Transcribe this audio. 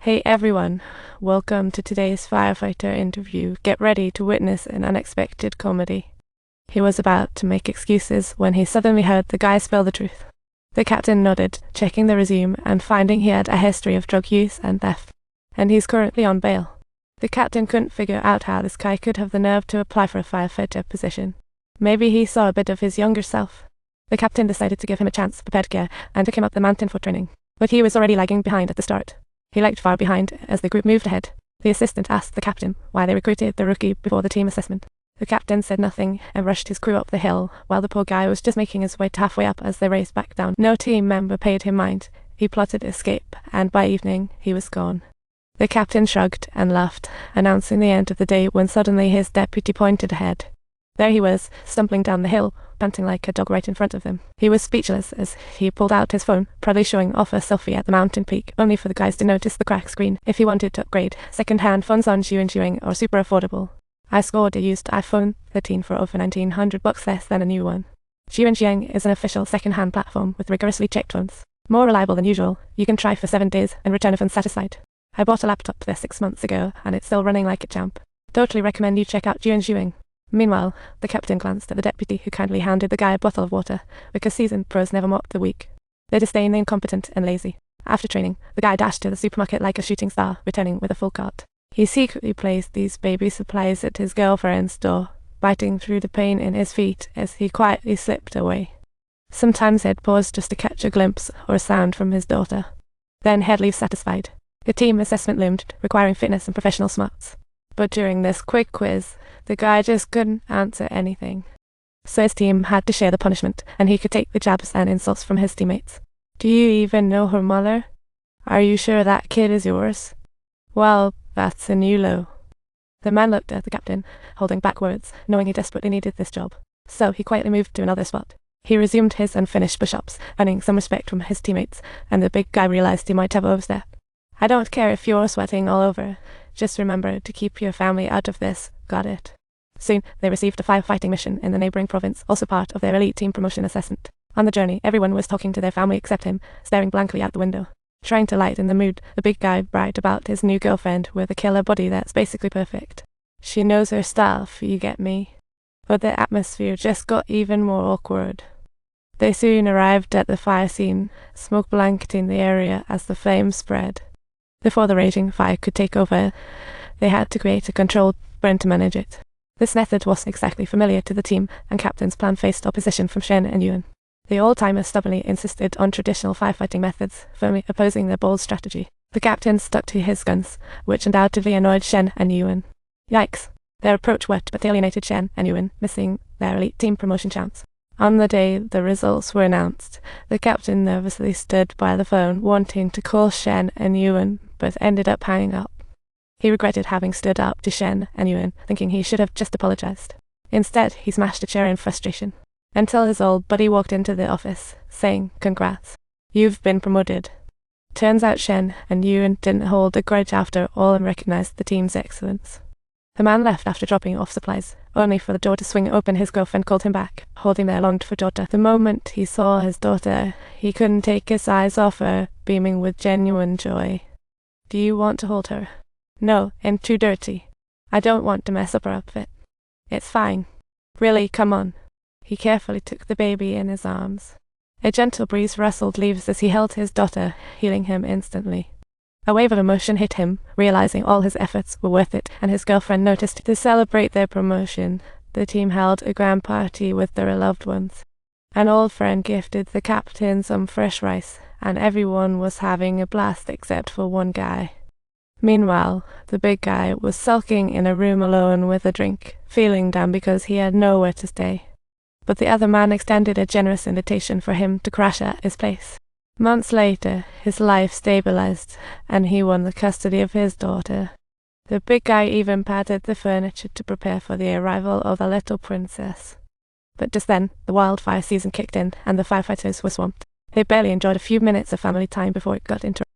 Hey everyone, welcome to today's Firefighter interview. Get ready to witness an unexpected comedy. He was about to make excuses when he suddenly heard the guy spill the truth. The captain nodded, checking the resume and finding he had a history of drug use and theft, and he's currently on bail. The captain couldn't figure out how this guy could have the nerve to apply for a firefighter position. Maybe he saw a bit of his younger self. The captain decided to give him a chance, prepared gear, and took him up the mountain for training. But he was already lagging behind at the start. He lagged far behind as the group moved ahead. The assistant asked the captain why they recruited the rookie before the team assessment. The captain said nothing and rushed his crew up the hill, while the poor guy was just making his way to halfway up as they raced back down. No team member paid him mind. He plotted escape, and by evening he was gone. The captain shrugged and laughed, announcing the end of the day when suddenly his deputy pointed ahead. There he was, stumbling down the hill, panting like a dog right in front of them. He was speechless as he pulled out his phone, proudly showing off a selfie at the mountain peak, only for the guys to notice the crack screen. If he wanted to upgrade, second-hand phones on Xiuan are super affordable. I scored a used iPhone 13 for over $1,900 less than a new one. Xiuan is an official second-hand platform with rigorously checked phones. More reliable than usual. You can try for 7 days and return if unsatisfied. I bought a laptop there 6 months ago and it's still running like a champ. Totally recommend you check out Xiuan. Meanwhile, the captain glanced at the deputy who kindly handed the guy a bottle of water, because seasoned pros never mock the weak. They disdain the incompetent and lazy. After training, the guy dashed to the supermarket like a shooting star, returning with a full cart. He secretly placed these baby supplies at his girlfriend's door, biting through the pain in his feet as he quietly slipped away. Sometimes he'd pause just to catch a glimpse or a sound from his daughter. Then he'd leave satisfied. The team assessment loomed, requiring fitness and professional smarts. But during this quick quiz, the guy just couldn't answer anything. So his team had to share the punishment, and he could take the jabs and insults from his teammates. Do you even know her mother? Are you sure that kid is yours? Well, that's a new low. The man looked at the captain, holding back words, knowing he desperately needed this job. So he quietly moved to another spot. He resumed his unfinished push-ups, earning some respect from his teammates, and the big guy realized he might have overstepped. I don't care if you're sweating all over. Just remember to keep your family out of this. Got it? Soon, they received a firefighting mission in the neighboring province, also part of their elite team promotion assessment. On the journey, everyone was talking to their family except him, staring blankly out the window. Trying to lighten the mood, the big guy bragged about his new girlfriend with a killer body that's basically perfect. She knows her stuff, you get me? But the atmosphere just got even more awkward. They soon arrived at the fire scene, smoke blanketing the area as the flames spread. Before the raging fire could take over, they had to create a controlled burn to manage it. This method wasn't exactly familiar to the team, and Captain's plan faced opposition from Shen and Yuan. The old-timers stubbornly insisted on traditional firefighting methods, firmly opposing their bold strategy. The captain stuck to his guns, which undoubtedly annoyed Shen and Yuan. Yikes! Their approach worked, but alienated Shen and Yuan, missing their elite team promotion chance. On the day the results were announced, the captain nervously stood by the phone, wanting to call Shen and Yuan, but ended up hanging up. He regretted having stood up to Shen and Yuan, thinking he should have just apologized. Instead, he smashed a chair in frustration, until his old buddy walked into the office, saying, "Congrats. You've been promoted." Turns out Shen and Yuan didn't hold a grudge after all and recognized the team's excellence. The man left after dropping off supplies, only for the door to swing open. His girlfriend called him back, holding their longed-for daughter. The moment he saw his daughter, he couldn't take his eyes off her, beaming with genuine joy. "Do you want to hold her?" "No, I'm too dirty. I don't want to mess up her outfit." "It's fine. Really, come on." He carefully took the baby in his arms. A gentle breeze rustled leaves as he held his daughter, healing him instantly. A wave of emotion hit him, realizing all his efforts were worth it, and his girlfriend noticed. To celebrate their promotion, the team held a grand party with their loved ones. An old friend gifted the captain some fresh rice, and everyone was having a blast except for one guy. Meanwhile, the big guy was sulking in a room alone with a drink, feeling down because he had nowhere to stay. But the other man extended a generous invitation for him to crash at his place. Months later, his life stabilized, and he won the custody of his daughter. The big guy even patted the furniture to prepare for the arrival of the little princess. But just then, the wildfire season kicked in, and the firefighters were swamped. They barely enjoyed a few minutes of family time before it got interrupted.